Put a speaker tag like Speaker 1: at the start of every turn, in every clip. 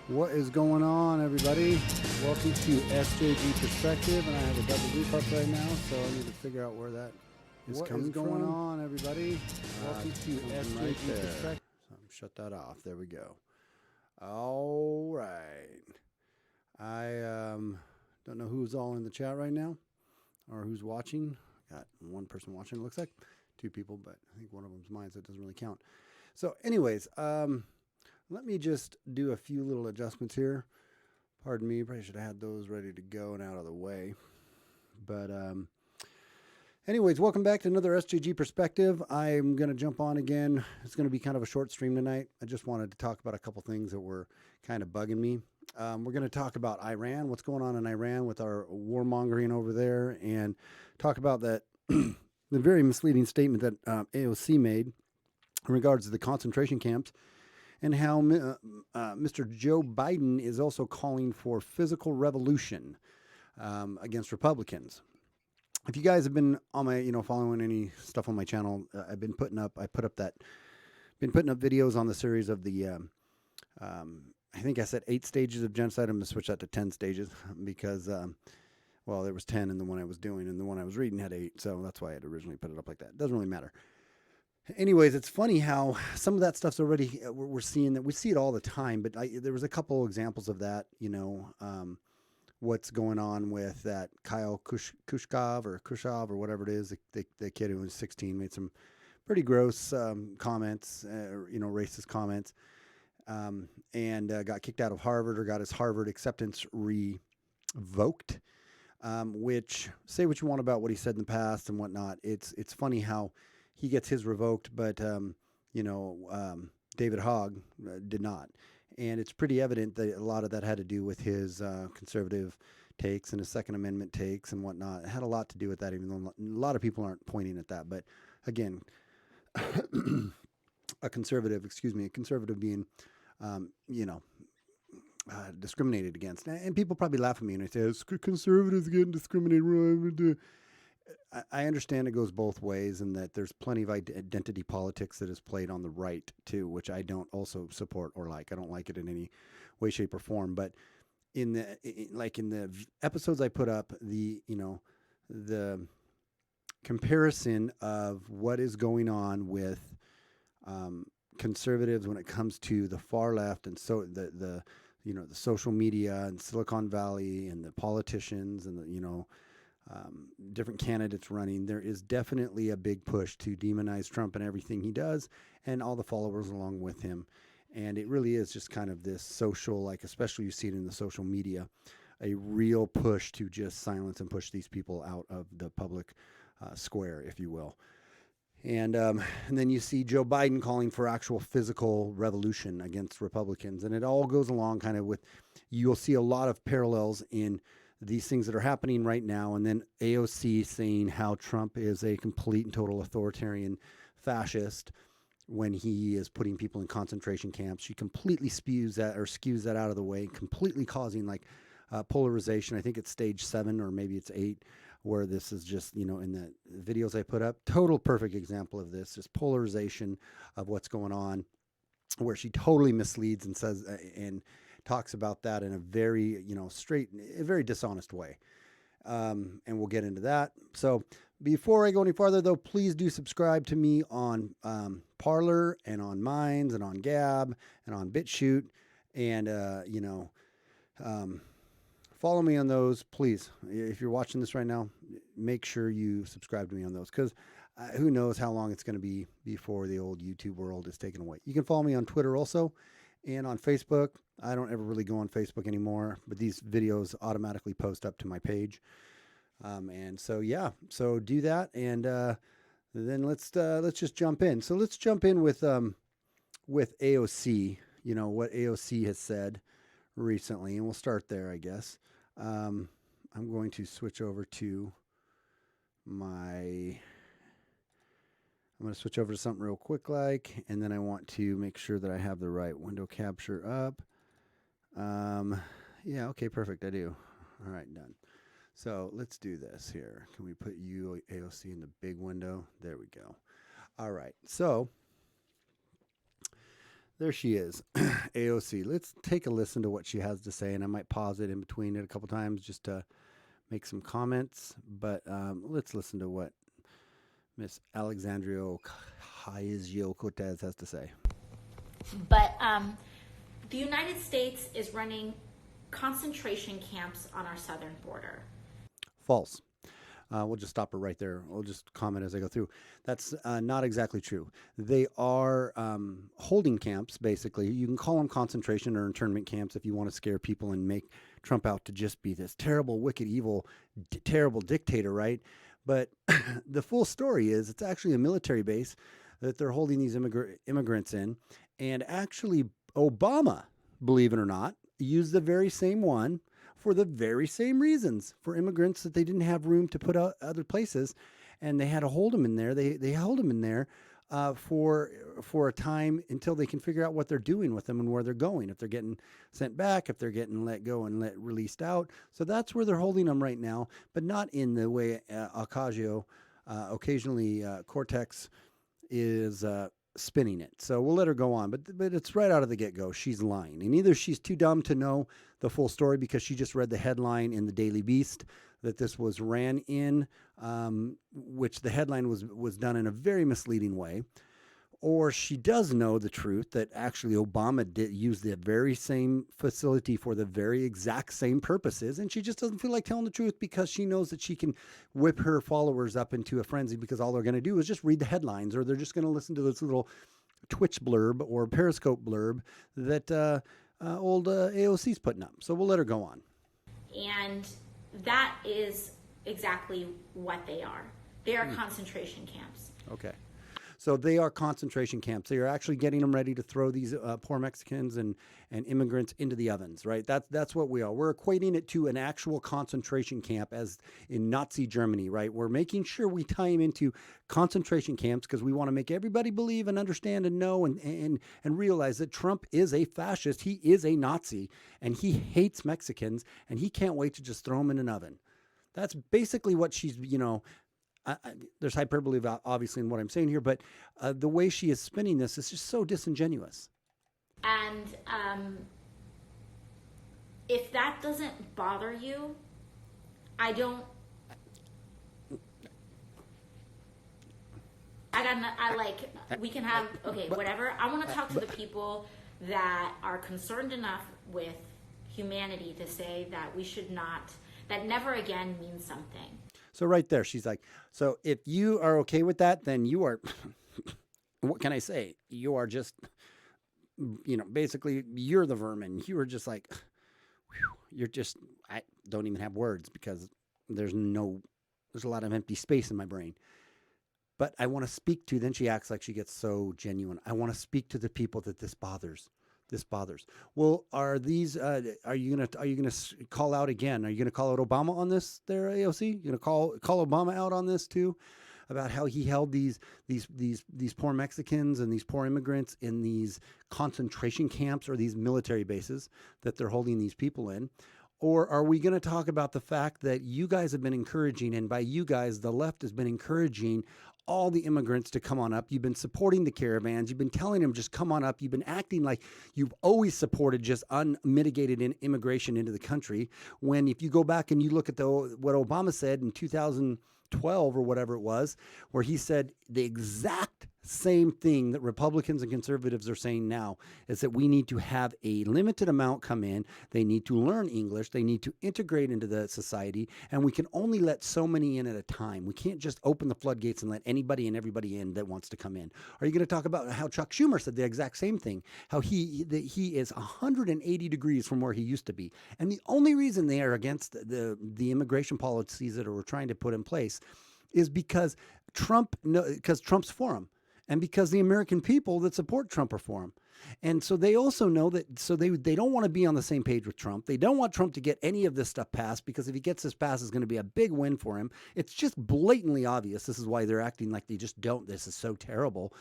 Speaker 1: What is going on, everybody? Welcome to SJG Perspective, and I have a double repub right now, so I need to figure out where that is coming from. What is going on, everybody? Welcome to SJG Perspective. So shut that off. There we go. All right. I don't know who's all in the chat right now or who's watching. Got one person watching, it looks like. Two people, but I think one of them's mine, so it doesn't really count. So anyways, let me just do a few little adjustments here. Pardon me, probably should have had those ready to go and out of the way. But anyways, welcome back to another SJG Perspective. I'm going to jump on again. It's going to be kind of a short stream tonight. I just wanted to talk about a couple things that were kind of bugging me. We're going to talk about Iran, what's going on in Iran with our warmongering over there, and talk about that the very misleading statement that AOC made in regards to the concentration camps, and how Mr. Joe Biden is also calling for physical revolution against Republicans. If you guys have been on my, following any stuff on my channel, I've been putting up videos on the series of the, I think I said 8 stages of genocide. I'm going to switch that to 10 stages because, well, there was 10 in the one I was doing, and the one I was reading had 8. So that's why I had originally put it up like that. It doesn't really matter. Anyways, it's funny how some of that stuff's already, we're seeing that. We see it all the time, but there was a couple examples of that, what's going on with that Kyle Kushkov or whatever it is, the kid who was 16, made some pretty gross comments, racist comments, and got kicked out of Harvard, or got his Harvard acceptance revoked, which, say what you want about what he said in the past and whatnot. It's funny how he gets his revoked, but David Hogg did not. And it's pretty evident that a lot of that had to do with his conservative takes and his Second Amendment takes and whatnot. It had a lot to do with that, even though a lot of people aren't pointing at that. But again, a conservative being, discriminated against. And people probably laugh at me and they say, conservatives getting discriminated. I understand it goes both ways, and that there's plenty of identity politics that is played on the right too, which I don't also support or like. I don't like it in any way, shape, or form. But in the episodes I put up, the comparison of what is going on with conservatives when it comes to the far left, and so the social media and Silicon Valley and the politicians and the different candidates running, there is definitely a big push to demonize Trump and everything he does and all the followers along with him. And it really is just kind of this social, especially you see it in the social media, a real push to just silence and push these people out of the public square, if you will. And then you see Joe Biden calling for actual physical revolution against Republicans. And it all goes along kind of with, you'll see a lot of parallels in these things that are happening right now, and then AOC saying how Trump is a complete and total authoritarian fascist when he is putting people in concentration camps. She completely skews that out of the way, completely causing polarization. I think it's stage 7 or maybe it's 8, where this is just, in the videos I put up, total perfect example of this, just polarization of what's going on, where she totally misleads and says, and talks about that in a very, straight, a very dishonest way. And we'll get into that. So before I go any farther, though, please do subscribe to me on Parler and on Minds and on Gab and on BitChute. And, follow me on those, please. If you're watching this right now, make sure you subscribe to me on those, because who knows how long it's going to be before the old YouTube world is taken away. You can follow me on Twitter also, and on Facebook. I don't ever really go on Facebook anymore, but these videos automatically post up to my page. And so, yeah, so do that. And then let's just jump in. So let's jump in with AOC, what AOC has said recently, and we'll start there, I guess. I'm going to switch over to I'm going to switch over to something real quick, and then I want to make sure that I have the right window capture up. Yeah, okay, perfect. I do. All right, done. So let's do this here. Can we put you, AOC, in the big window? There we go. All right. So there she is, AOC. Let's take a listen to what she has to say, and I might pause it in between it a couple times just to make some comments. But let's listen to what Miss Alexandria Ocasio-Cortez has to say.
Speaker 2: But the United States is running concentration camps on our southern border.
Speaker 1: False. We'll just stop her right there. We'll just comment as I go through. That's not exactly true. They are holding camps, basically. You can call them concentration or internment camps if you want to scare people and make Trump out to just be this terrible, wicked, evil, terrible dictator, right? But the full story is it's actually a military base that they're holding these immigrants in. And actually, Obama, believe it or not, used the very same one for the very same reasons, for immigrants that they didn't have room to put out other places, and they had to hold them in there. They held them in there for a time until they can figure out what they're doing with them and where they're going, if they're getting sent back, if they're getting let go and released out. So that's where they're holding them right now, but not in the way occasionally Cortex is spinning it. So we'll let her go on, but it's right out of the get-go. She's lying, and either she's too dumb to know the full story because she just read the headline in the Daily Beast that this was ran in, which the headline was done in a very misleading way, or she does know the truth that actually Obama did use the very same facility for the very exact same purposes, and she just doesn't feel like telling the truth because she knows that she can whip her followers up into a frenzy because all they're going to do is just read the headlines, or they're just going to listen to this little Twitch blurb or Periscope blurb that old AOC's putting up. So we'll let her go on.
Speaker 2: And that is exactly what they are. They are concentration camps.
Speaker 1: Okay. So they are concentration camps. They are actually getting them ready to throw these poor Mexicans and immigrants into the ovens, right? That's what we are. We're equating it to an actual concentration camp as in Nazi Germany, right? We're making sure we tie them into concentration camps because we want to make everybody believe and understand and know and realize that Trump is a fascist. He is a Nazi, and he hates Mexicans, and he can't wait to just throw them in an oven. That's basically what she's, there's hyperbole obviously in what I'm saying here, but the way she is spinning this is just so disingenuous.
Speaker 2: And if that doesn't bother you, we can have, okay, whatever. I want to talk to the people that are concerned enough with humanity to say that we should not, that never again means something.
Speaker 1: So right there, she's like, so if you are okay with that, then you are, what can I say? You are just, basically you're the vermin. You are just like, you're just, I don't even have words because there's a lot of empty space in my brain. But I want to speak to, then she acts like she gets so genuine. I want to speak to the people that this bothers. Well, are you gonna call out again? Are you gonna call out Obama on this there, AOC? You gonna call Obama out on this too, about how he held these poor Mexicans and these poor immigrants in these concentration camps or these military bases that they're holding these people in? Or are we going to talk about the fact that you guys have been encouraging, and by you guys, the left has been encouraging all the immigrants to come on up. You've been supporting the caravans. You've been telling them just come on up. You've been acting like you've always supported just unmitigated immigration into the country. When if you go back and you look at what Obama said in 2012 or whatever it was, where he said the exact same thing that Republicans and conservatives are saying now, is that we need to have a limited amount come in. They need to learn English. They need to integrate into the society, and we can only let so many in at a time. We can't just open the floodgates and let anybody and everybody in that wants to come in. Are you going to talk about how Chuck Schumer said the exact same thing, how he is 180 degrees from where he used to be, and the only reason they are against the immigration policies that we're trying to put in place is because Trump's for them. And because the American people that support Trump are for him. And so they also know that, so they don't want to be on the same page with Trump. They don't want Trump to get any of this stuff passed, because if he gets this passed, it's going to be a big win for him. It's just blatantly obvious. This is why they're acting like they just don't. This is so terrible.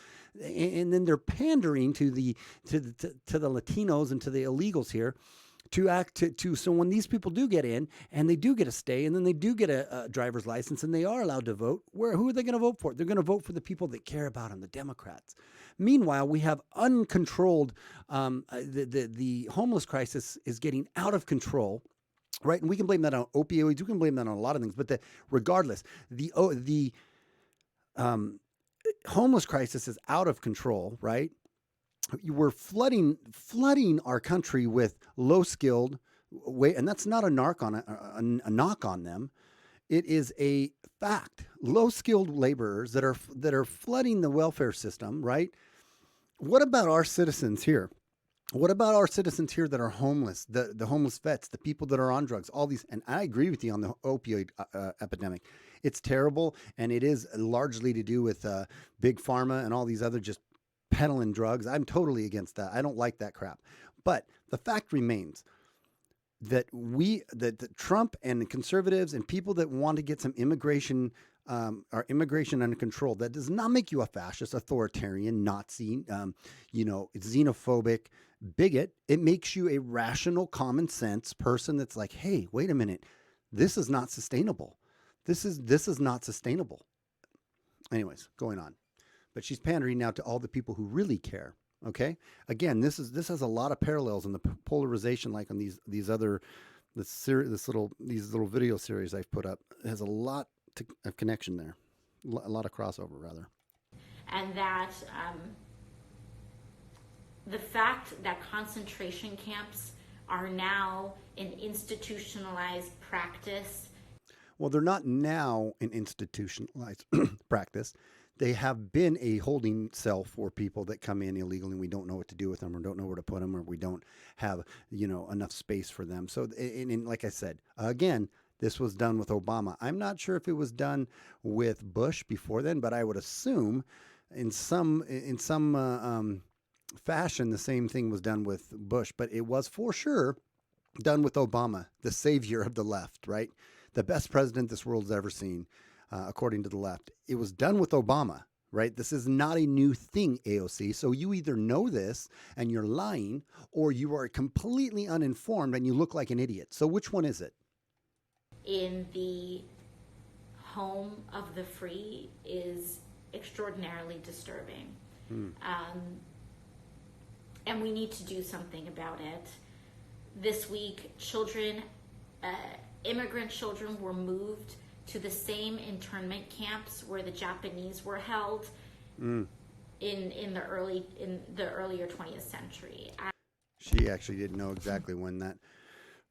Speaker 1: And then they're pandering to the Latinos and to the illegals here, so when these people do get in and they do get a stay and then they do get a driver's license and they are allowed to vote, who are they going to vote for? They're going to vote for the people that care about them, the Democrats. Meanwhile, we have uncontrolled, the homeless crisis is getting out of control. Right, and we can blame that on opioids. We can blame that on a lot of things. But regardless, the homeless crisis is out of control. Right, we're flooding our country with low skilled, and that's not a knock on a knock on them. It is a fact. Low skilled laborers that are flooding the welfare system. Right. What about our citizens here? What about our citizens here that are homeless, the homeless vets, the people that are on drugs, all these? And I agree with you on the opioid epidemic. It's terrible, and it is largely to do with big pharma and all these other just peddling drugs. I'm totally against that. I don't like that crap. But the fact remains that that Trump and the conservatives and people that want to get some immigration under control, that does not make you a fascist, authoritarian, Nazi, xenophobic bigot. It makes you a rational, common sense person that's like, hey, wait a minute, this is not sustainable. This is not sustainable. Anyways, going on. But she's pandering now to all the people who really care. Okay. Again, this has a lot of parallels in the polarization, like on these little video series I've put up. It has a lot of connection there, a lot of crossover rather.
Speaker 2: And that the fact that concentration camps are now an institutionalized practice.
Speaker 1: Well, they're not now an institutionalized practice. They have been a holding cell for people that come in illegally and we don't know what to do with them or don't know where to put them or we don't have, enough space for them. So, and like I said, again, this was done with Obama. I'm not sure if it was done with Bush before then, but I would assume in some fashion the same thing was done with Bush. But it was for sure done with Obama, the savior of the left, right? The best president this world's ever seen, according to the left. It was done with Obama, right? This is not a new thing, AOC. So you either know this and you're lying, or you are completely uninformed and you look like an idiot. So which one is it?
Speaker 2: In the home of the free is extraordinarily disturbing. And we need to do something about it. This week, immigrant children were moved to the same internment camps where the Japanese were held in the earlier 20th century.
Speaker 1: She actually didn't know exactly when that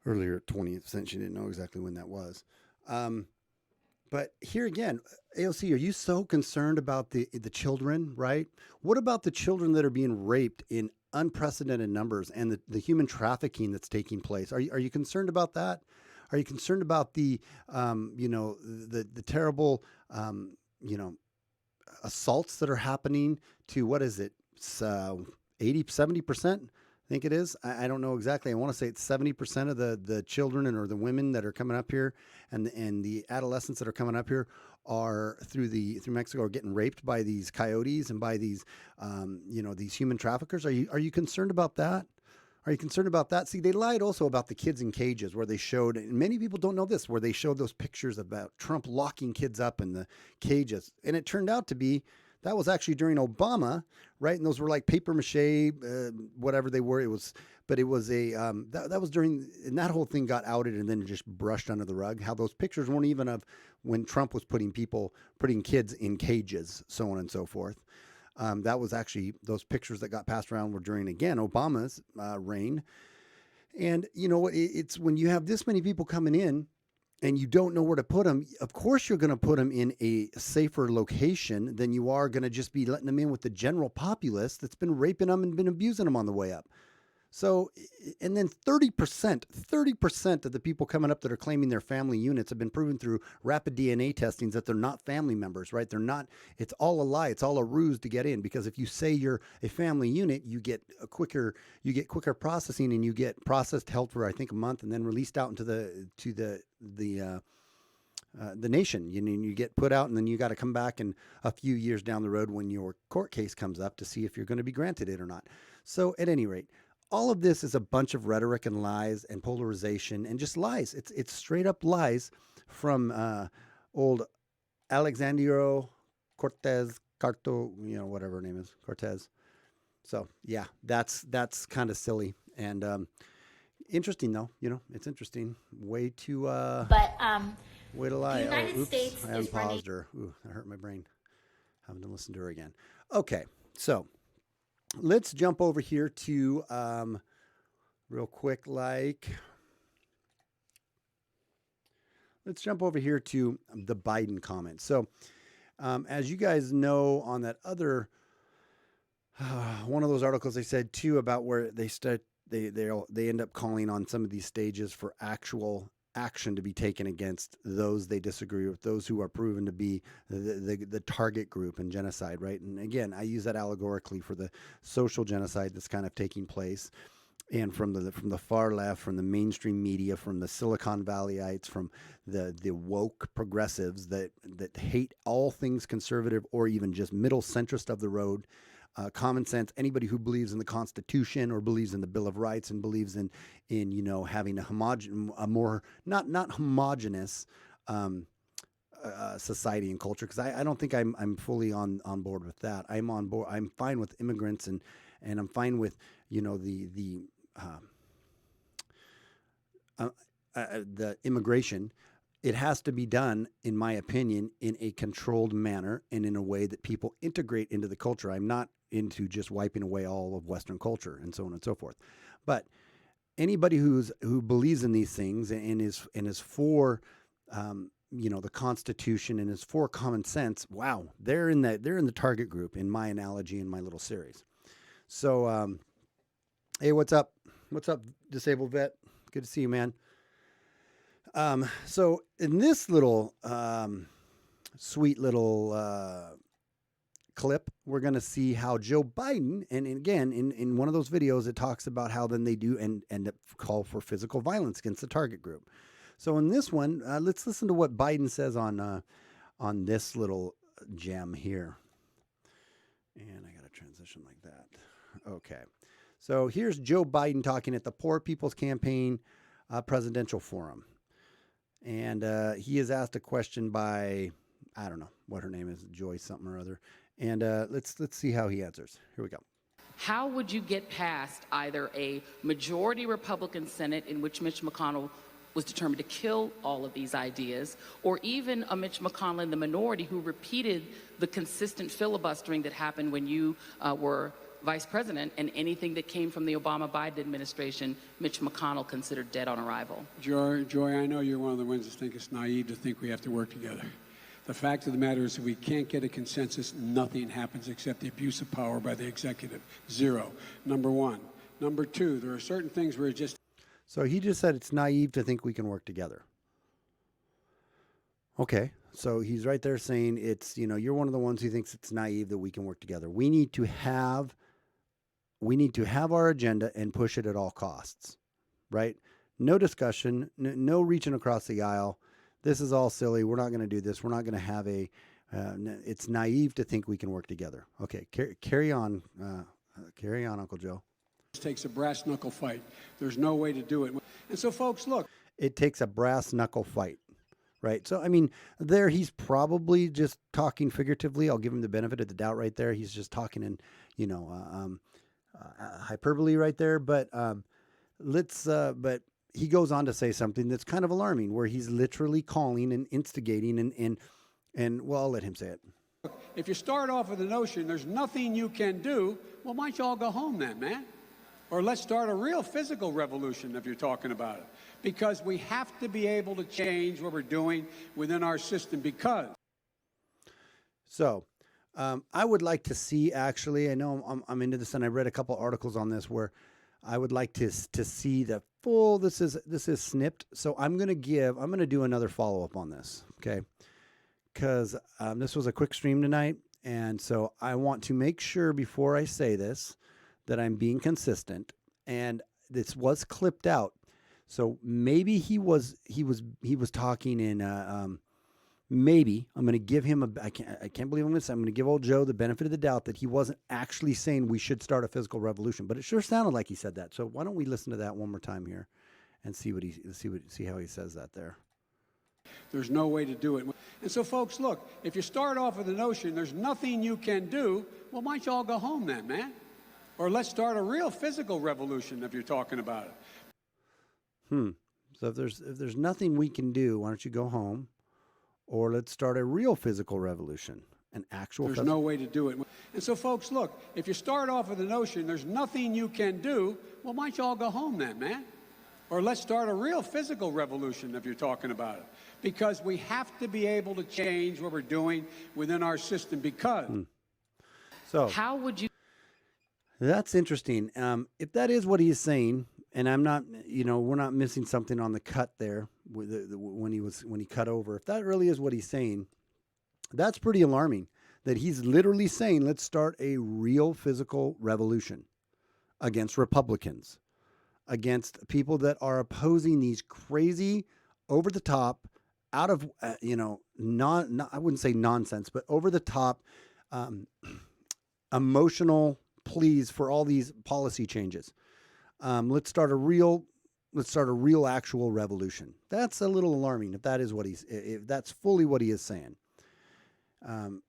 Speaker 1: earlier 20th century. She didn't know exactly when that was. But here again, AOC, are you so concerned about the children, right? What about the children that are being raped in unprecedented numbers and the human trafficking that's taking place? Are you concerned about that? Are you concerned about the terrible, assaults that are happening to, what is it, 80, 70%? I think it is. I don't know exactly. I want to say it's 70% of the children or the women that are coming up here and the adolescents that are coming up here are through Mexico are getting raped by these coyotes and by these, these human traffickers. Are you concerned about that? Are you concerned about that? See, they lied also about the kids in cages where they showed, and many people don't know this, where they showed those pictures about Trump locking kids up in the cages. And it turned out to be, that was actually during Obama, right? And those were like paper mache, whatever they were. It was that was during, and that whole thing got outed and then just brushed under the rug. How those pictures weren't even of when Trump was putting kids in cages, so on and so forth. That was actually, those pictures that got passed around were during, again, Obama's reign. And, it's when you have this many people coming in and you don't know where to put them, of course you're going to put them in a safer location than you are going to just be letting them in with the general populace that's been raping them and been abusing them on the way up. So, and then 30% of the people coming up that are claiming they're family units have been proven through rapid DNA testings that they're not family members, right? They're not, it's all a lie. It's all a ruse to get in, because if you say you're a family unit, you get quicker processing, and you get processed, held for, I think, a month, and then released out into the nation. You get put out, and then you got to come back in a few years down the road when your court case comes up to see if you're going to be granted it or not. So at any rate, all of this is a bunch of rhetoric and lies and polarization and just lies. It's straight up lies from old Alexandria Cortez, whatever her name is, Cortez. So yeah, that's kind of silly and interesting though. It's interesting.
Speaker 2: But
Speaker 1: Way to
Speaker 2: the
Speaker 1: lie. Oh,
Speaker 2: United
Speaker 1: oops,
Speaker 2: States
Speaker 1: I
Speaker 2: is running.
Speaker 1: unpaused her. Ooh, that hurt my brain. Having to listen to her again. Okay, so let's jump over here to real quick. Let's jump over here to the Biden comment. So, as you guys know, on that other one of those articles, they said too about where they end up calling on some of these stages for actual action to be taken against those they disagree with, those who are proven to be the target group in genocide, right? And again, I use that allegorically for the social genocide that's kind of taking place, and from the far left, from the mainstream media, from the Silicon Valleyites, from the woke progressives that hate all things conservative or even just middle centrist of the road. Common sense, anybody who believes in the Constitution or believes in the Bill of Rights and believes in having a more not homogenous society and culture, because I don't think I'm fully on board with that. I'm on board. I'm fine with immigrants and I'm fine with the immigration. It has to be done, in my opinion, in a controlled manner and in a way that people integrate into the culture. I'm not into just wiping away all of Western culture and so on and so forth. But anybody who believes in these things and is for the Constitution and is for common sense, wow, they're in the target group in my analogy in my little series. So hey, what's up? What's up, disabled vet? Good to see you, man. So in this little sweet little clip, we're going to see how Joe Biden, and again, in one of those videos, it talks about how then they do end up call for physical violence against the target group. So in this one, let's listen to what Biden says on this little gem here. And I got to transition like that. Okay. So here's Joe Biden talking at the Poor People's Campaign Presidential Forum. And he is asked a question by, I don't know what her name is, Joyce something or other. And let's see how he answers. Here we go.
Speaker 3: How would you get past either a majority Republican Senate in which Mitch McConnell was determined to kill all of these ideas, or even a Mitch McConnell in the minority who repeated the consistent filibustering that happened when you were vice president, and anything that came from the Obama-Biden administration, Mitch McConnell considered dead on arrival?
Speaker 4: Joy, I know you're one of the ones that think it's naive to think we have to work together. The fact of the matter is, if we can't get a consensus, nothing happens except the abuse of power by the executive. Zero. Number one. Number two, there are certain things where it just...
Speaker 1: So he just said it's naive to think we can work together. Okay. So he's right there saying it's, you're one of the ones who thinks it's naive that we can work together. We need to have our agenda and push it at all costs, right? No discussion, no reaching across the aisle. This is all silly. We're not going to do this. We're not going to have it's naive to think we can work together. Okay, carry on, Uncle Joe.
Speaker 4: It takes a brass knuckle fight. There's no way to do it. And so, folks, look.
Speaker 1: It takes a brass knuckle fight, right? So, I mean, there he's probably just talking figuratively. I'll give him the benefit of the doubt right there. He's just talking in, hyperbole right there. But but he goes on to say something that's kind of alarming, where he's literally calling and instigating and well, I'll let him say it.
Speaker 4: If you start off with the notion there's nothing you can do, well, why don't you all go home then, man? Or let's start a real physical revolution if you're talking about it. Because we have to be able to change what we're doing within our system because...
Speaker 1: So, I would like to see, actually, I know I'm into this, and I read a couple articles on this where I would like to see the full, this is snipped. So I'm going to do another follow-up on this, okay? Because this was a quick stream tonight, and so I want to make sure before I say this that I'm being consistent, and this was clipped out. So maybe he was talking in maybe I'm going to give him I can't believe I'm going to give old Joe the benefit of the doubt that he wasn't actually saying we should start a physical revolution, but it sure sounded like he said that. So why don't we listen to that one more time here and see how he says that there.
Speaker 4: There's no way to do it. And so, folks, look, if you start off with the notion there's nothing you can do, well, why don't you all go home then, man? Or let's start a real physical revolution if you're talking about it.
Speaker 1: So if there's nothing we can do, why don't you go home? Or let's start a real physical revolution, an actual.
Speaker 4: There's no way to do it. And so, folks, look, if you start off with the notion there's nothing you can do, well, why don't you all go home then, man? Or let's start a real physical revolution if you're talking about it. Because we have to be able to change what we're doing within our system because...
Speaker 1: So
Speaker 3: how would you...
Speaker 1: That's interesting. If that is what he's saying, and I'm not, we're not missing something on the cut there when he cut over. If that really is what he's saying, that's pretty alarming. That he's literally saying, let's start a real physical revolution against Republicans, against people that are opposing these crazy, over the top, out of I wouldn't say nonsense, but over the top, emotional pleas for all these policy changes. Let's start a real actual revolution. That's a little alarming if if that's fully what he is saying. And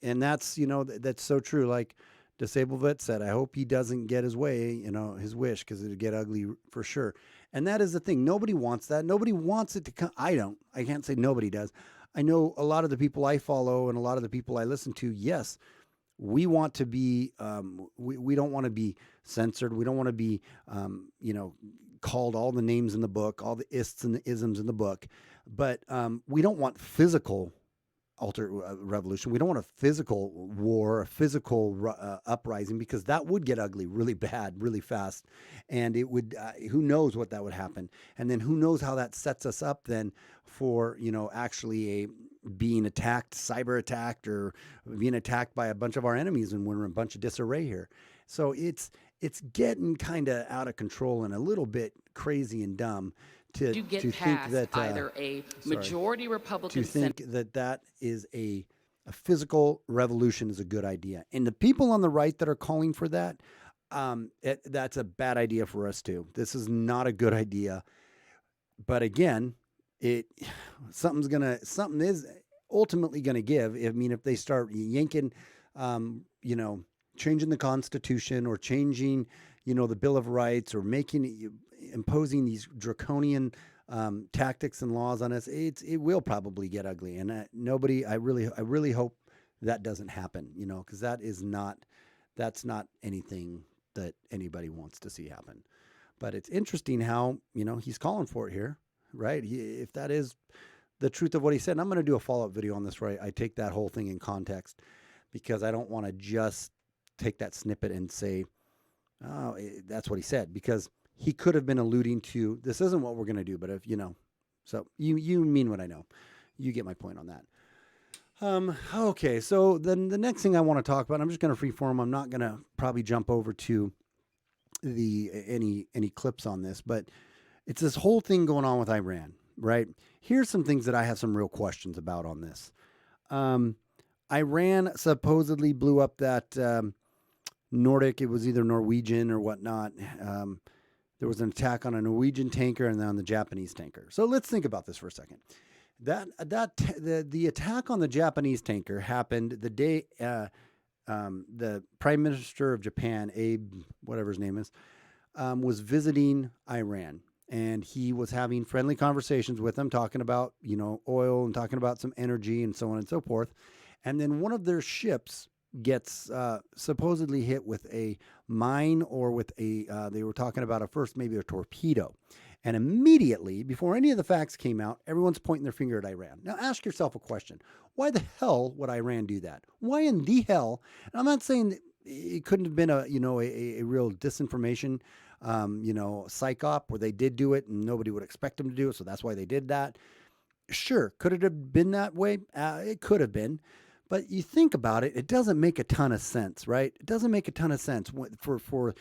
Speaker 1: that's, that's so true. Like Disabled Vet said, I hope he doesn't get his way, his wish, because it'd get ugly for sure. And that is the thing. Nobody wants that. Nobody wants it to come. I can't say nobody does. I know a lot of the people I follow and a lot of the people I listen to, yes, we want to be, we don't want to be censored. We don't want to be, called all the names in the book, all the ists and the isms in the book. But we don't want physical revolution. We don't want a physical war, a physical uprising, because that would get ugly really bad, really fast. And it would, who knows what that would happen. And then who knows how that sets us up then for, actually being attacked, cyber attacked, or being attacked by a bunch of our enemies, and we're in a bunch of disarray here. So it's getting kind of out of control and a little bit crazy and dumb to think that
Speaker 3: either a majority Republican
Speaker 1: to think that is a physical revolution is a good idea. And the people on the right that are calling for that, that's a bad idea for us too. This is not a good idea. But again, something is ultimately going to give. I mean, if they start yanking, changing the Constitution, or changing, the Bill of Rights, or imposing these draconian tactics and laws on us, it will probably get ugly. And I really hope that doesn't happen, because that's not anything that anybody wants to see happen. But it's interesting how, he's calling for it here, right? If that is the truth of what he said, and I'm going to do a follow-up video on this, where I take that whole thing in context, because I don't want to just take that snippet and say, oh, that's what he said, because he could have been alluding to, this isn't what we're going to do, but if, so you mean what I know. You get my point on that. Okay, so then the next thing I want to talk about, I'm just going to freeform. I'm not going to probably jump over to any clips on this, but it's this whole thing going on with Iran, right? Here's some things that I have some real questions about on this. Iran supposedly blew up that Nordic, it was either Norwegian or whatnot. There was an attack on a Norwegian tanker and then on the Japanese tanker. So let's think about this for a second. The attack on the Japanese tanker happened the day the Prime Minister of Japan, Abe, whatever his name is, was visiting Iran. And he was having friendly conversations with them, talking about, oil, and talking about some energy and so on and so forth. And then one of their ships gets supposedly hit with a mine, or with they were talking about maybe a torpedo. And immediately, before any of the facts came out, everyone's pointing their finger at Iran. Now ask yourself a question. Why the hell would Iran do that? Why in the hell? And I'm not saying that it couldn't have been a real disinformation, psych op, where they did do it and nobody would expect them to do it. So that's why they did that. Sure. Could it have been that way? It could have been. But you think about it, it doesn't make a ton of sense, right? It doesn't make a ton of sense for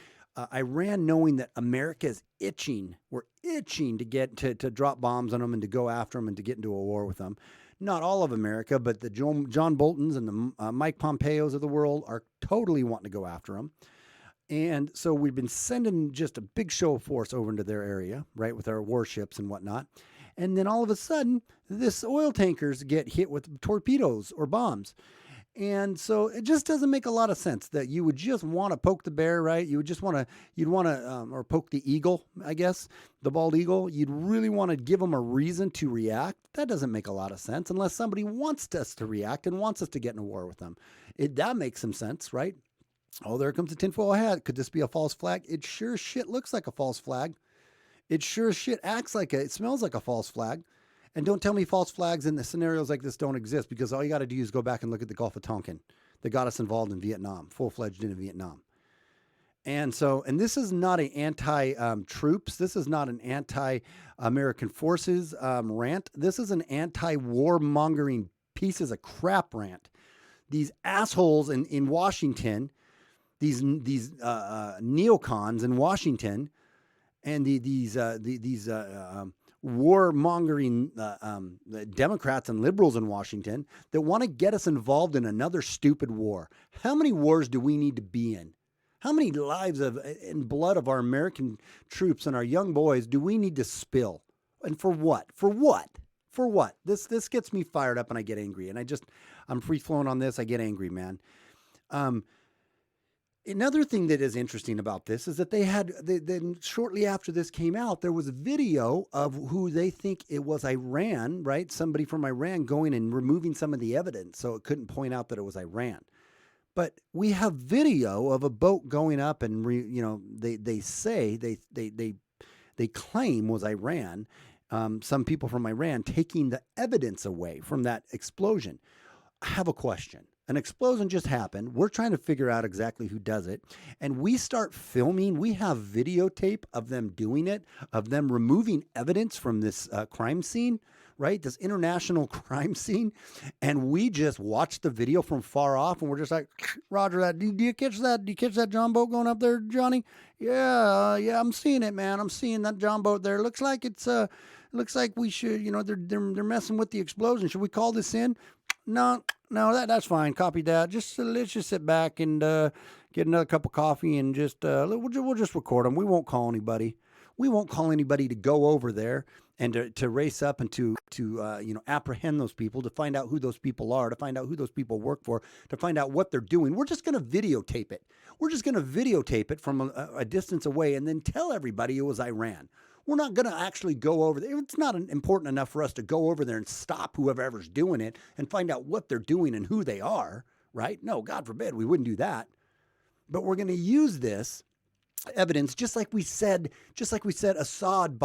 Speaker 1: Iran knowing that America is itching. We're itching to get to drop bombs on them and to go after them and to get into a war with them. Not all of America, but the John Boltons and the Mike Pompeos of the world are totally wanting to go after them. And so we've been sending just a big show of force over into their area, right, with our warships and whatnot. And then all of a sudden, this oil tankers get hit with torpedoes or bombs. And so it just doesn't make a lot of sense that you would just want to poke the bear, right? You would just want to, or poke the eagle, I guess, the bald eagle. You'd really want to give them a reason to react. That doesn't make a lot of sense unless somebody wants us to react and wants us to get in a war with them. That makes some sense, right? Oh, there comes the tinfoil hat. Could this be a false flag? It sure as shit looks like a false flag. It sure as shit it smells like a false flag. And don't tell me false flags in the scenarios like this don't exist, because all you got to do is go back and look at the Gulf of Tonkin that got us involved in Vietnam, full-fledged in Vietnam. And this is not an anti-troops. This is not an anti-American forces rant. This is an anti-warmongering pieces of crap rant. These assholes in Washington, these neocons in Washington, and these warmongering Democrats and liberals in Washington that want to get us involved in another stupid war. How many wars do we need to be in? How many lives and blood of our American troops and our young boys do we need to spill? And for what? For what? For what? This gets me fired up and I get angry. And I'm free flowing on this. I get angry, man. Another thing that is interesting about this is that then shortly after this came out, there was a video of who they think it was Iran, right? Somebody from Iran going and removing some of the evidence so it couldn't point out that it was Iran. But we have video of a boat going up and, they claim was Iran. Some people from Iran taking the evidence away from that explosion. I have a question. An explosion just happened. We're trying to figure out exactly who does it. And we start filming. We have videotape of them doing it, of them removing evidence from this crime scene, right? This international crime scene. And we just watch the video from far off and we're just like, Roger that. Do you catch that? Do you catch that John boat going up there, Johnny? Yeah, I'm seeing it, man. I'm seeing that John boat there. Looks like looks like we should, they're messing with the explosion. Should we call this in? No, that's fine. Copy that. Let's just sit back and get another cup of coffee and we'll just record them. We won't call anybody. We won't call anybody to go over there and to race up and to apprehend those people, to find out who those people are, to find out who those people work for, to find out what they're doing. We're just going to videotape it. We're just going to videotape it from a distance away and then tell everybody it was Iran. We're not going to actually go over there. It's not important enough for us to go over there and stop whoever's doing it and find out what they're doing and who they are, right? No, God forbid, we wouldn't do that. But we're going to use this evidence, just like we said, Assad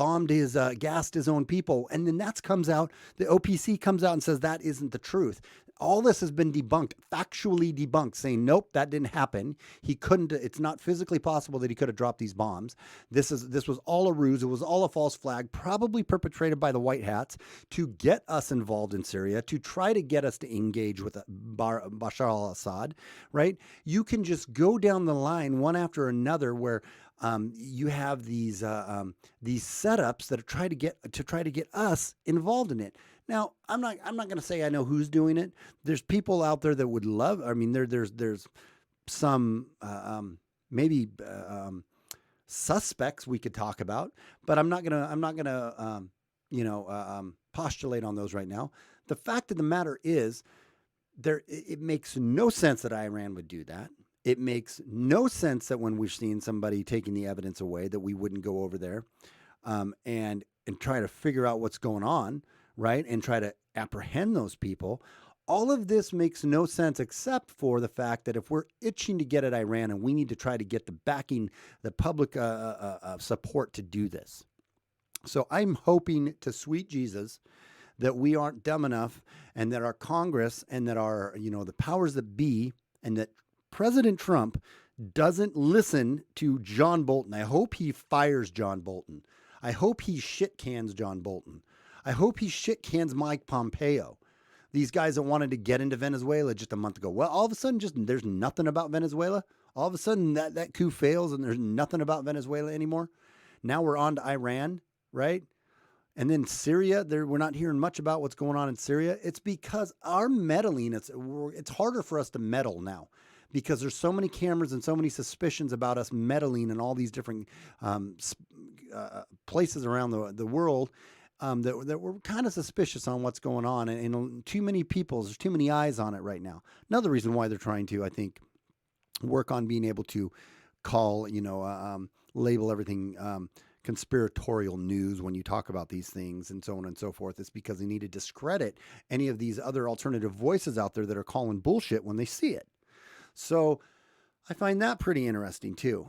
Speaker 1: gassed his own people. And then the OPC comes out and says that isn't the truth. All this has been debunked, factually debunked, saying, nope, that didn't happen. He couldn't, it's not physically possible that he could have dropped these bombs. This was all a ruse. It was all a false flag, probably perpetrated by the white hats to get us involved in Syria, to try to get us to engage with Bashar al-Assad, right? You can just go down the line one after another where you have these setups that are try to get us involved in it. Now, I'm not going to say I know who's doing it. There's people out there that would love. I mean, there's some maybe suspects we could talk about, but I'm not gonna postulate on those right now. The fact of the matter is, it makes no sense that Iran would do that. It makes no sense that when we've seen somebody taking the evidence away that we wouldn't go over there and try to figure out what's going on, right? And try to apprehend those people. All of this makes no sense except for the fact that if we're itching to get at Iran and we need to try to get the backing, the public support to do this. So I'm hoping to sweet Jesus that we aren't dumb enough and that our Congress and that our, the powers that be and that President Trump doesn't listen to John Bolton. I hope he fires John Bolton. I hope he shit cans John Bolton. I hope he shit cans Mike Pompeo. These guys that wanted to get into Venezuela just a month ago. Well, all of a sudden, there's nothing about Venezuela. All of a sudden, that coup fails and there's nothing about Venezuela anymore. Now we're on to Iran, right? And then Syria, we're not hearing much about what's going on in Syria. It's because our meddling, it's harder for us to meddle now because there's so many cameras and so many suspicions about us meddling in all these different places around the world. that we're kind of suspicious on what's going on, and too many people, there's too many eyes on it right now. Another reason why they're trying to, I think, work on being able to call, label everything conspiratorial news when you talk about these things and so on and so forth. It's because they need to discredit any of these other alternative voices out there that are calling bullshit when they see it. So I find that pretty interesting too,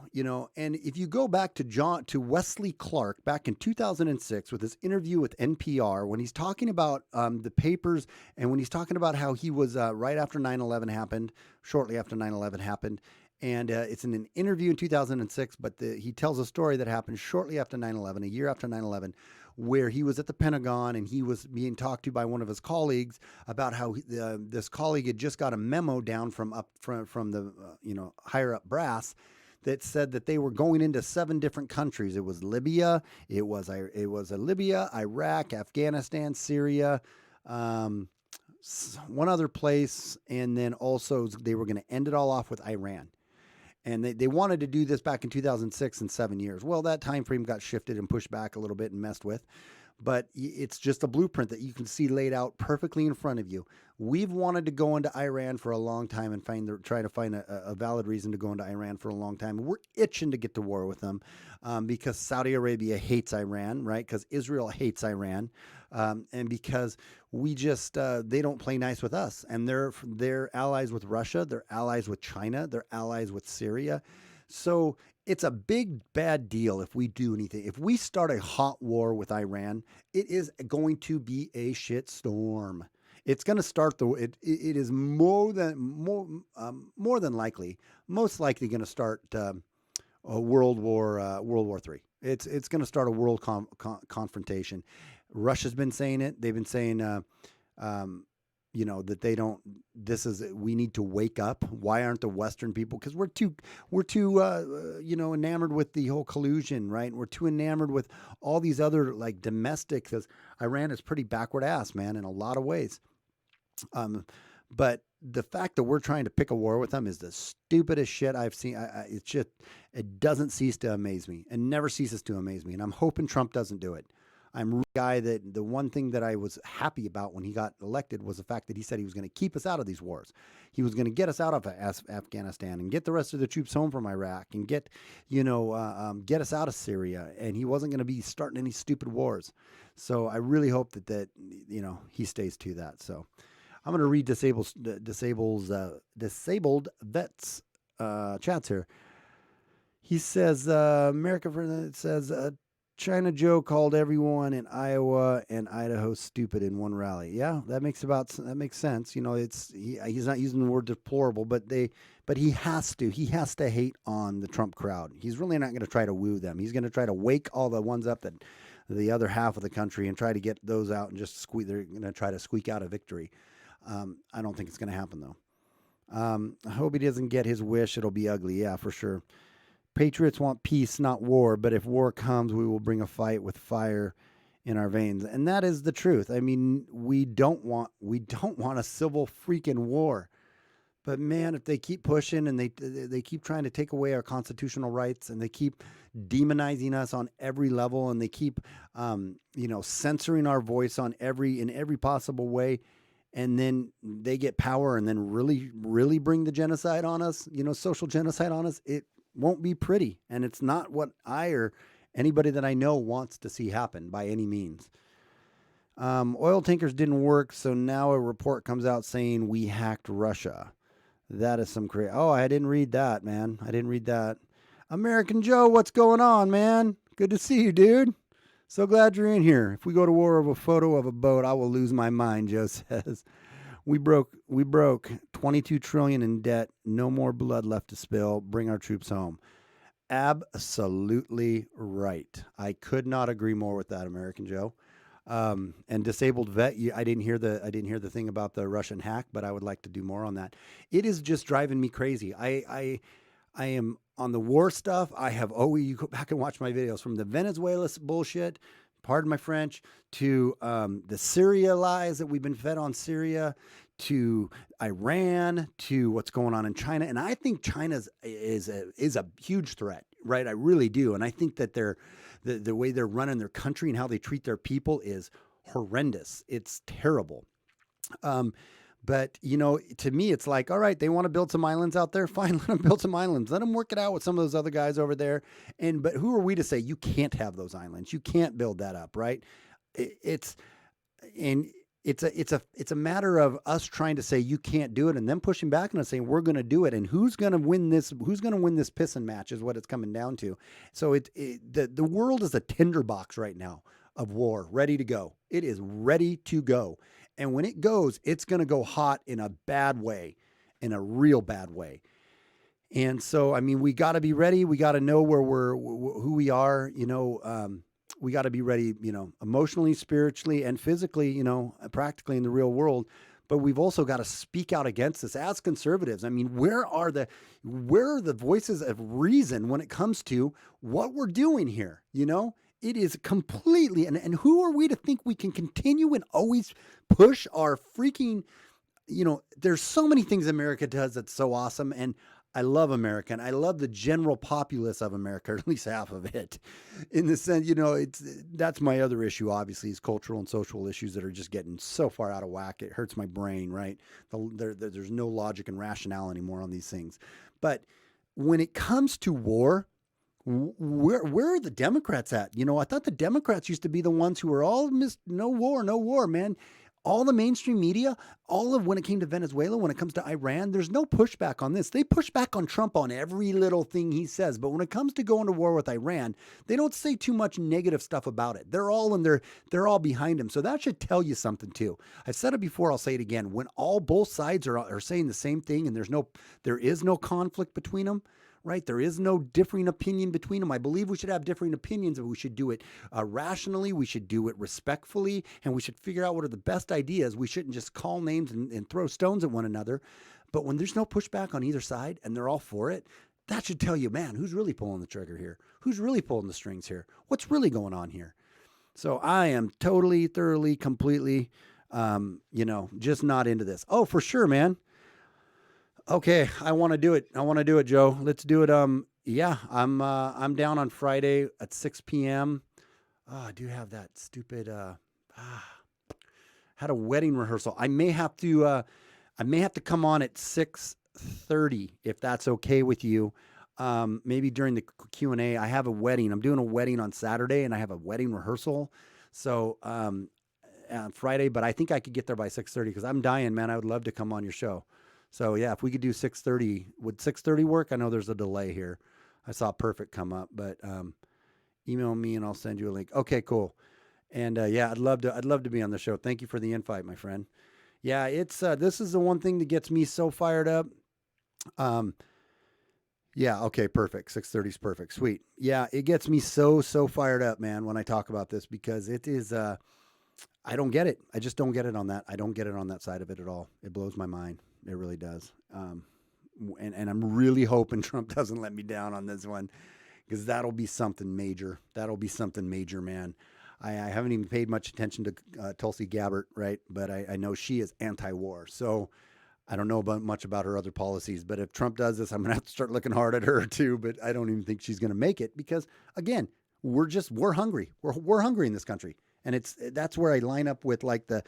Speaker 1: and if you go back to Wesley Clark back in 2006 with his interview with NPR, when he's talking about the papers, and when he's talking about how he was right after 9/11 happened, shortly after 9/11 happened, and it's in an interview in 2006, but he tells a story that happened shortly after 9/11, a year after 9/11, where he was at the Pentagon and he was being talked to by one of his colleagues about how this colleague had just got a memo down from the higher up brass that said that they were going into 7 different countries. It was Libya, it was Libya, Iraq, Afghanistan, Syria, one other place, and then also they were going to end it all off with Iran. And they wanted to do this back in 2006 in 7 years. Well, that time frame got shifted and pushed back a little bit and messed with. But it's just a blueprint that you can see laid out perfectly in front of you. We've wanted to go into Iran for a long time and try to find a valid reason to go into Iran for a long time. We're itching to get to war with them because Saudi Arabia hates Iran, right? Because Israel hates Iran. And because we just, they don't play nice with us. And they're allies with Russia. They're allies with China. They're allies with Syria. So it's a big, bad deal if we do anything. If we start a hot war with Iran, it is going to be a shit storm. It's going to start it is more than likely, most likely going to start a World War III. It's going to start a world confrontation. Russia's been saying it. They've been saying, that they don't. We need to wake up. Why aren't the Western people? Because we're too enamored with the whole collusion, right? We're too enamored with all these other like domestic. Because Iran is pretty backward ass, man, in a lot of ways. But the fact that we're trying to pick a war with them is the stupidest shit I've seen. It doesn't cease to amaze me, and never ceases to amaze me. And I'm hoping Trump doesn't do it. I'm a guy that the one thing that I was happy about when he got elected was the fact that he said he was going to keep us out of these wars. He was going to get us out of Afghanistan and get the rest of the troops home from Iraq and get us out of Syria. And he wasn't going to be starting any stupid wars. So I really hope that he stays to that. So I'm going to read disabled vets chats here. He says, it says, China Joe called everyone in Iowa and Idaho stupid in one rally. Yeah, that makes sense. He's not using the word deplorable, but he has to hate on the Trump crowd. He's really not going to try to woo them. He's going to try to wake all the ones up that the other half of the country and try to get those out and just they're going to try to squeak out a victory. I don't think it's going to happen though. I hope he doesn't get his wish. It'll be ugly. Yeah, for sure. Patriots want peace, not war, but if war comes, we will bring a fight with fire in our veins. And that is the truth. I mean, we don't want a civil freaking war. But man, if they keep pushing and they keep trying to take away our constitutional rights and they keep demonizing us on every level and they keep censoring our voice in every possible way, and then they get power and then really, really bring the genocide on us, social genocide on us, it won't be pretty. And it's not what I or anybody that I know wants to see happen by any means. Oil tankers didn't work, so now a report comes out saying we hacked Russia. That is some crazy. Oh, I didn't read that, man. I didn't read that. American Joe, what's going on, man? Good to see you, dude. So glad you're in here. If we go to war over a photo of a boat, I will lose my mind, Joe says. We broke 22 trillion in debt. No more blood left to spill. Bring our troops home. Absolutely right. I could not agree more with that, American Joe. And disabled vet, I didn't hear the thing about the Russian hack, but I would like to do more on that. It is just driving me crazy. I am on the war stuff. You go back and watch my videos from the Venezuela bullshit, pardon my French, to the Syria lies that we've been fed on Syria, to Iran, to what's going on in China. And I think China is a huge threat. right? I really do. And I think that the way they're running their country and how they treat their people is horrendous. It's terrible. But to me, it's like, all right, they want to build some islands out there. Fine, let them build some islands. Let them work it out with some of those other guys over there. But who are we to say you can't have those islands? You can't build that up, right? It's a matter of us trying to say you can't do it, and them pushing back and us saying we're going to do it. And who's going to win this? Who's going to win this pissing match is what it's coming down to. So the world is a tinderbox right now of war, ready to go. It is ready to go. And when it goes, it's going to go hot in a bad way, in a real bad way. And so, I mean, we got to be ready. We got to know who we are. We got to be ready, emotionally, spiritually, and physically, practically in the real world. But we've also got to speak out against this as conservatives. I mean, where are the voices of reason when it comes to what we're doing here? It is completely, and who are we to think we can continue and always push our freaking, there's so many things America does that's so awesome. And I love America, and I love the general populace of America, or at least half of it, in the sense, that's my other issue, obviously, is cultural and social issues that are just getting so far out of whack. It hurts my brain, right? There's no logic and rationale anymore on these things. But when it comes to war, where are the Democrats at? I thought the Democrats used to be the ones who were all no war, man. All the mainstream media, all of when it came to Venezuela, when it comes to Iran, there's no pushback on this. They push back on Trump on every little thing he says. But when it comes to going to war with Iran, they don't say too much negative stuff about it. They're all behind him. So that should tell you something too. I've said it before, I'll say it again. When both sides are saying the same thing and there is no conflict between them, right? There is no differing opinion between them. I believe we should have differing opinions, but we should do it rationally. We should do it respectfully, and we should figure out what are the best ideas. We shouldn't just call names and throw stones at one another. But when there's no pushback on either side and they're all for it, that should tell you, man, who's really pulling the trigger here? Who's really pulling the strings here? What's really going on here? So I am totally, thoroughly, completely, just not into this. Oh, for sure, man. Okay, I want to do it, Joe. Let's do it. Yeah, I'm down on Friday at 6 p.m. Oh, I do have that stupid had a wedding rehearsal. I may have to come on at 6:30 if that's okay with you. Maybe during the Q&A. I have a wedding. I'm doing a wedding on Saturday, and I have a wedding rehearsal. So on Friday, but I think I could get there by 6:30 because I'm dying, man. I would love to come on your show. So yeah, if we could do 6:30, would 6:30 work? I know there's a delay here. I saw Perfect come up, but email me and I'll send you a link. Okay, cool. And yeah, I'd love to be on the show. Thank you for the invite, my friend. Yeah, it's this is the one thing that gets me so fired up. Yeah, okay, perfect. 6:30 is perfect. Sweet. Yeah, it gets me so fired up, man, when I talk about this because it is I don't get it. I just don't get it on that. I don't get it on that side of it at all. It blows my mind. It really does. And I'm really hoping Trump doesn't let me down on this one because that'll be something major. That'll be something major, man. I haven't even paid much attention to Tulsi Gabbard, right? But I know she is anti-war. So I don't know much about her other policies. But if Trump does this, I'm going to have to start looking hard at her too. But I don't even think she's going to make it because, again, we're hungry. We're hungry in this country. And that's where I line up with like the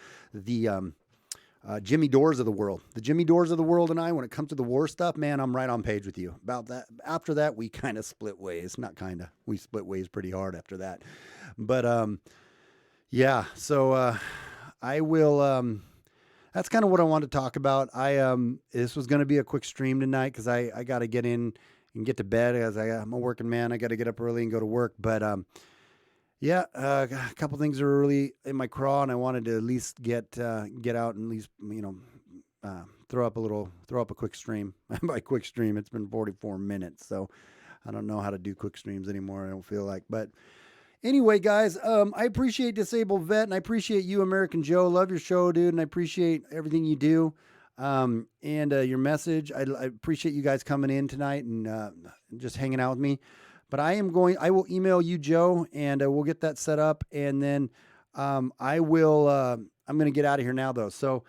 Speaker 1: Jimmy Dores of the world. The Jimmy Dores of the world and I, when it comes to the war stuff, man, I'm right on page with you about that. After that, we kind of split ways. Not kind of. We split ways pretty hard after that. But, yeah, so I will, that's kind of what I wanted to talk about. This was going to be a quick stream tonight because I got to get in and get to bed as I'm a working man. I got to get up early and go to work. But, yeah, a couple things are really in my craw, and I wanted to at least get out and at least, throw up a quick stream. By quick stream, it's been 44 minutes, so I don't know how to do quick streams anymore. I don't feel like, but anyway, guys, I appreciate Disabled Vet, and I appreciate you, American Joe. Love your show, dude, and I appreciate everything you do, and your message. I appreciate you guys coming in tonight and just hanging out with me. But I will email you, Joe, and we'll get that set up. And then I'm going to get out of here now, though. So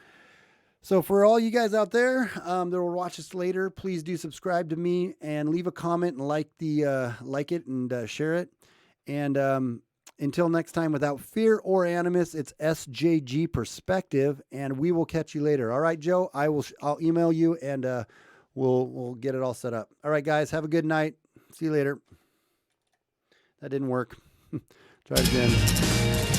Speaker 1: So for all you guys out there that will watch us later, please do subscribe to me and leave a comment and like it and share it. And until next time, without fear or animus, it's SJG Perspective, and we will catch you later. All right, Joe, I'll email you and we'll get it all set up. All right, guys, have a good night. See you later. That didn't work. Try it again.